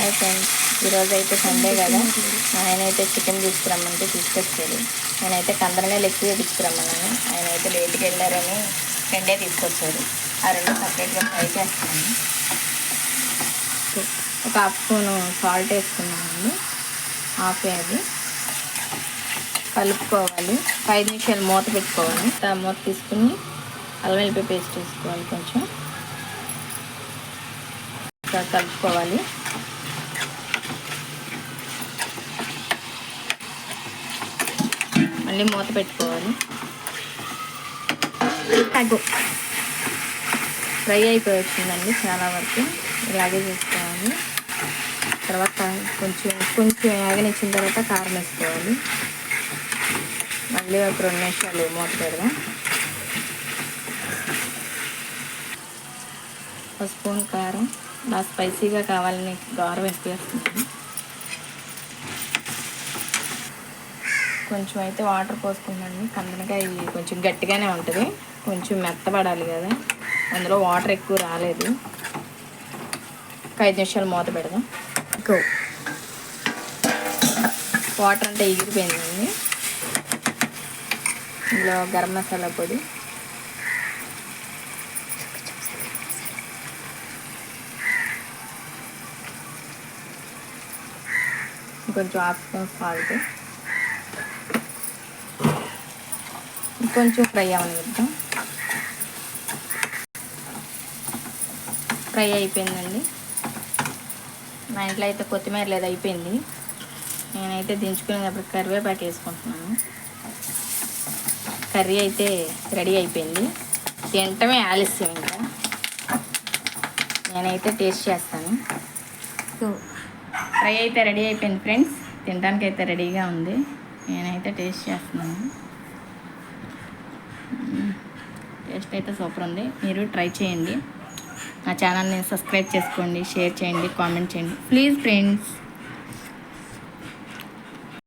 Hi friends, ఈరోజు అయితే Sunday కదా. ఆయన అయితే చికెన్ తీసుకురమ్మంటే తీసుకొచ్చాడు. నేనైతే కందరగా ఎక్కువ తీసుకురమ్మన్నాను. ఆయన అయితే లేట్కి వెళ్ళారని రెండే తీసుకొచ్చాడు. ఆ రెండు సపరేట్గా ఫ్రై చేస్తున్నాను. ఒక హాఫ్ స్పూను సాల్ట్ వేసుకున్నామండి. హాఫ్ అది కలుపుకోవాలి. 5 నిమిషాలు మూత పెట్టుకోవాలి. మూత తీసుకుని అల్లం వెల్లిపాయ పేస్ట్ వేసుకోవాలి. కొంచెం కలుపుకోవాలి. మళ్ళీ మూత పెట్టుకోవాలి. ఫ్రై అయిపోయి వచ్చిందండి చాలా వరకు. ఇలాగే చేసుకోవాలి. తర్వాత కొంచెం ఆగనిచ్చిన తర్వాత కారం వేసుకోవాలి. మళ్ళీ ఒక 2 నిమిషాలు మూత పెడదాం. ఒక స్పూన్ కారం, బాగా స్పైసీగా కావాలని కారం ఎక్కువ వేస్తున్నాను. కొంచెం అయితే వాటర్ పోసుకుందండి. కందనకాయ కొంచెం గట్టిగానే ఉంటుంది, కొంచెం మెత్తబడాలి కదా, అందులో వాటర్ ఎక్కువ రాలేదు. ఒక 5 నిమిషాలు మూత పెడదాం. వాటర్ అంటే ఎగిరిపోయిందండి. ఇందులో గరం మసాలా పొడి, కొంచెం హాఫ్ స్పూన్ సాల్ట్, కొంచెం ఫ్రై అవనిద్దాం. ఫ్రై అయిపోయిందండి. మా ఇంట్లో అయితే కొత్తిమీర లేదు, అయిపోయింది. నేనైతే దించుకునేటప్పుడు కరివేపాకు వేసుకుంటున్నాను. కర్రీ అయితే రెడీ అయిపోయింది. తినటమే ఆలస్యం. ఇంకా నేనైతే టేస్ట్ చేస్తాను. ఫ్రై అయితే రెడీ అయిపోయింది ఫ్రెండ్స్. తినడానికి అయితే రెడీగా ఉంది. నేనైతే టేస్ట్ చేస్తున్నాను. టేస్ట్ అయితే సూపర్ ఉంది. మీరు ట్రై చేయండి. నా ఛానల్ని సబ్స్క్రైబ్ చేసుకోండి, షేర్ చేయండి, కామెంట్ చేయండి ప్లీజ్ ఫ్రెండ్స్.